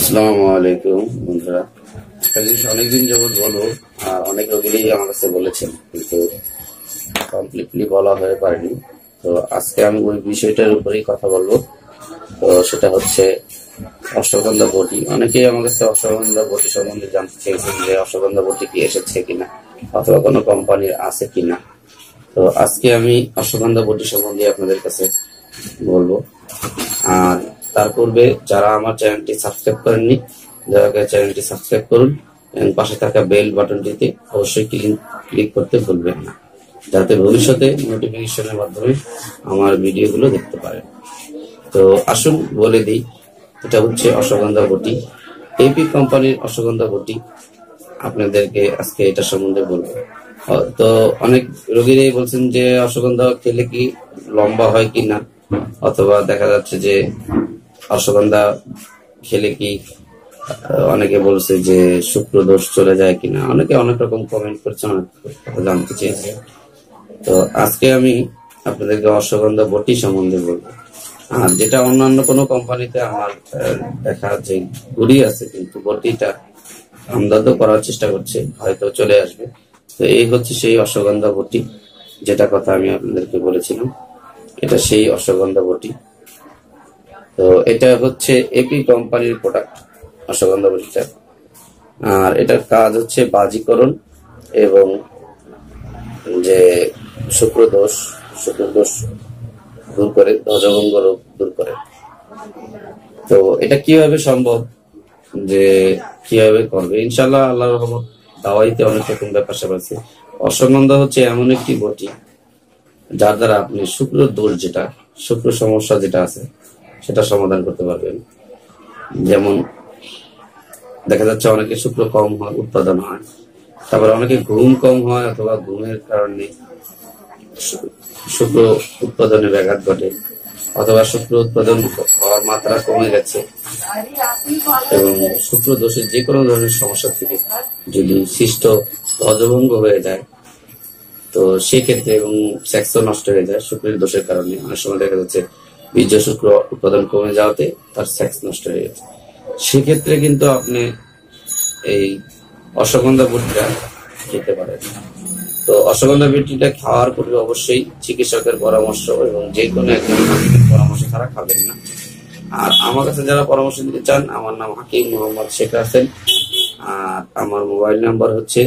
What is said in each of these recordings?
আসসালামু আলাইকুম বন্ধুরা। একটা জিনিস অনেকদিন যাবত বলবো, আর অনেক রোগীরাই আমার কাছে বলেছেন, কিন্তু কমপ্লিটলি বলা হয়ে পারেনি। তো আজকে আমি ওই বিষয়টার উপরেই কথা বলবো। তো সেটা হচ্ছে অশ্বগন্ধা বটি। অনেকেই আমার কাছে অশ্বগন্ধা বটি সম্বন্ধে জানতে চেয়েছেন যে অশ্বগন্ধা বটি কি এসেছে কিনা, অথবা কোনো কোম্পানির আছে কিনা। তো আজকে আমি অশ্বগন্ধা বটি সম্বন্ধে আপনাদের কাছে বলবো। আর তার পূর্বে যারা আমার চ্যানেলটি সাবস্ক্রাইব করেননি, দয়া করে চ্যানেলটি সাবস্ক্রাইব করুন এবং পাশে থাকা বেল বাটনটিতে অবশ্যই ক্লিক করতে ভুলবেন না, যাতে ভবিষ্যতে নোটিফিকেশনের মাধ্যমে আমার ভিডিওগুলো দেখতে পারেন। তো আসুন বলে দিই, এটা হচ্ছে অশ্বগন্ধা বটি, এপি কোম্পানির অশ্বগন্ধা বটি। আপনাদেরকে আজকে এটা সম্বন্ধে বলবো। তো অনেক রোগীরাই বলছেন যে অশ্বগন্ধা খেলে কি লম্বা হয় কি না, অথবা দেখা যাচ্ছে যে অশ্বগন্ধা খেলে কি অনেকে বলছে যে শুক্রদোষ চলে যায় কিনা। অনেকে অনেক রকম কমেন্ট করছে, অনেক কথা জানতে চেয়েছে। তো আজকে আমি আপনাদেরকে অশ্বগন্ধা বটি সম্বন্ধে বলবো। আর যেটা অন্যান্য কোনো কোম্পানিতে আমার দেখা যে গুড়ি আছে, কিন্তু বটিটা আমদাদও করার চেষ্টা করছে, হয়তো চলে আসবে। তো এই হচ্ছে সেই অশ্বগন্ধা বটি, যেটা কথা আমি আপনাদেরকে বলেছিলাম। এটা সেই অশ্বগন্ধা বটি। তো এটা হচ্ছে এপি কোম্পানির প্রোডাক্ট, অশ্বগন্ধা বটিটা। আর এটার কাজ হচ্ছে বাজিকরণ এবং যে শুক্রদোষ দূর করে, ধ্বজভঙ্গ রোগ দূর করে। তো এটা কিভাবে সম্ভব, যে কিভাবে করবে? ইনশাল্লাহ আল্লাহর রহমত, দাওয়াইতে অনেক রকম ব্যাপার স্যাপার আছে। অশ্বগন্ধা হচ্ছে এমন একটি বটি যার দ্বারা আপনি শুক্র দোষ, যেটা শুক্র সমস্যা যেটা আছে, সেটা সমাধান করতে পারবেন। যেমন দেখা যাচ্ছে অনেকে শুক্র কম হয়, উৎপাদন হয়। তারপরে অনেকে ঘুম কম হয়, অথবা ঘুমের কারণে শুক্র উৎপাদনে ব্যাঘাত ঘটে, অথবা শুক্র উৎপাদন হওয়ার মাত্রা কমে গেছে। এবং শুক্র দোষের যে কোনো ধরনের সমস্যা থেকে যদি সৃষ্ট ধ্বজভঙ্গ হয়ে যায়, তো সেক্ষেত্রে, এবং সেক্সও নষ্ট হয়ে যায় শুক্রের দোষের কারণে, অনেক সময় দেখা যাচ্ছে বীর্য শুক্র উৎপাদন কমে যাওয়াতে তার সেক্স নষ্ট হয়ে গেছে, সেক্ষেত্রে কিন্তু আপনি এই অশ্বগন্ধা বটিটা খেতে পারেন। তো অশ্বগন্ধা বটিটা খাওয়ার পূর্বে অবশ্যই চিকিৎসকের পরামর্শ এবং যে কোনো একজন পরামর্শ ছাড়া খাবেন না। আর আমার কাছে যারা পরামর্শ দিতে চান, আমার নাম হাকিম মোহাম্মদ শেখ হাসেন। আর আমার মোবাইল নাম্বার হচ্ছে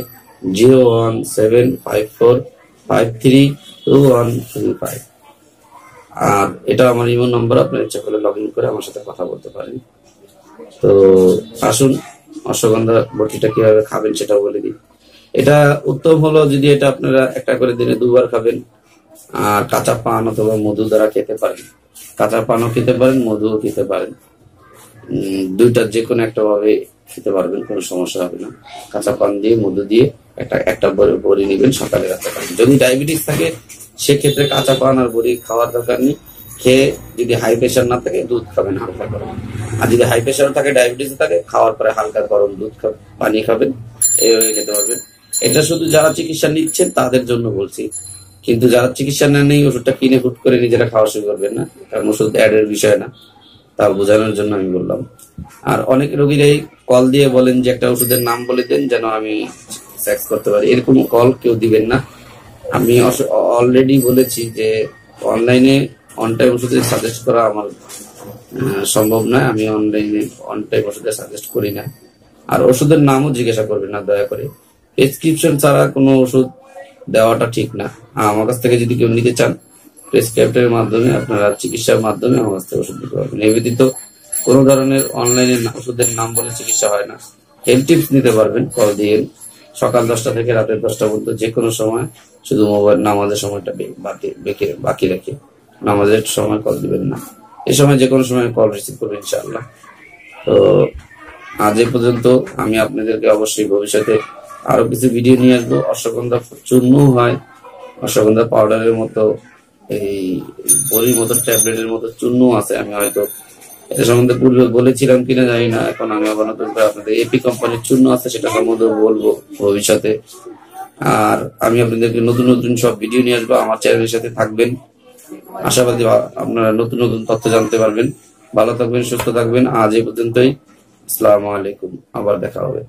01754532135। আর এটা আমার ইমো নাম্বার, আপনার ইচ্ছা করলে লগ ইন করে আমার সাথে কথা বলতে পারেন। তো আসুন অশ্বগন্ধা বটিটা কিভাবে খাবেন সেটা বলে দিই। এটা উত্তম হলো যদি এটা আপনারা একটা করে দিনে 2 বার খাবেন। আর কাঁচা পান অথবা মধু দ্বারা খেতে পারেন। কাঁচা পানও খেতে পারেন, মধুও খেতে পারেন। দুইটার যে কোনো একটা ভাবে খেতে পারবেন, কোনো সমস্যা হবে না। কাঁচা পান দিয়ে, মধু দিয়ে একটা বড়ি নিবেন, সকালে রাখতে পারেন। যদি ডায়াবেটিস থাকে সেক্ষেত্রে কাঁচা পান আর বড়ি খাওয়ার দরকার নেই। খেয়ে যদি হাই প্রেশার না থাকে দুধ খাবেন হালকা গরম। আর যদি হাই প্রেশার থাকে, ডায়াবেটিস থাকে, খাওয়ার পরে হালকা গরম দুধ পানি খাবেন, এইভাবে খেতে পারবেন। এটা শুধু যারা চিকিৎসা নিচ্ছেন তাদের জন্য বলছি, কিন্তু যারা চিকিৎসা নেই ওষুধটা কিনে হুট করে নিজেরা খাওয়া শুরু করবেন না, কারণ ওষুধ অ্যাডের বিষয় না, তা বোঝানোর জন্য আমি বললাম। আর অনেক রোগীরাই কল দিয়ে বলেন যে একটা ওষুধের নাম বলে দেন যেন আমি সেক্স করতে পারি। এরকম কল কেউ দিবেন না। আমি অলরেডি বলেছি যে অনলাইনে অন টাইম ওষুধের সাজেস্ট করা আমার সম্ভব নয়। আমি অনলাইনে অন টাইম ওষুধের সাজেস্ট করি না। আর ওষুধের নামও জিজ্ঞাসা করবেন না দয়া করে। প্রেসক্রিপশন ছাড়া কোনো ওষুধ দেওয়াটা ঠিক না। আমার কাছ থেকে যদি কেউ নিতে চান, প্রেসক্রাইবের মাধ্যমে, আপনারা চিকিৎসার মাধ্যমে আমার কাছ থেকে ওষুধ নিতে পারবেন। এই ব্যতীত কোনো ধরনের অনলাইনে ওষুধের নাম বলে চিকিৎসা হয় না। হেলথ টিপস নিতে পারবেন কল দিয়ে, সকাল 10টা থেকে রাতের 10টা পর্যন্ত যে কোনো সময়, শুধু মোবাইল নামাজের সময়টা বাকি রেখে নামাজের সময় কল দিবেন না। এই সময় যে কোনো সময় কল রিসিভ করবেন ইনশাআল্লাহ। তো আজ এ পর্যন্ত। আমি আপনাদেরকে অবশ্যই ভবিষ্যতে আরো কিছু ভিডিও নিয়ে আসবো। অশ্বগন্ধা চূর্ণ হয়, অশ্বগন্ধা পাউডারের মতো, এই বড়ির মতো ট্যাবলেটের মতো চূর্ণ আছে। আমি হয়তো এটা সম্বন্ধে পূর্বে বলেছিলাম কিনা জানি না, এখন আমি আবার নতুন করে আপনাদের এপি কোম্পানির চূর্ণ আছে সেটা সম্বন্ধে বলবো ভবিষ্যতে। আর আমি আপনাদেরকে নতুন নতুন সব ভিডিও নিয়ে আসবো। আমার চ্যানেলের সাথে থাকবেন, আশাবাদী আপনারা নতুন নতুন তথ্য জানতে পারবেন। ভালো থাকবেন, সুস্থ থাকবেন। আজ এই পর্যন্তই। আসসালামু আলাইকুম, আবার দেখা হবে।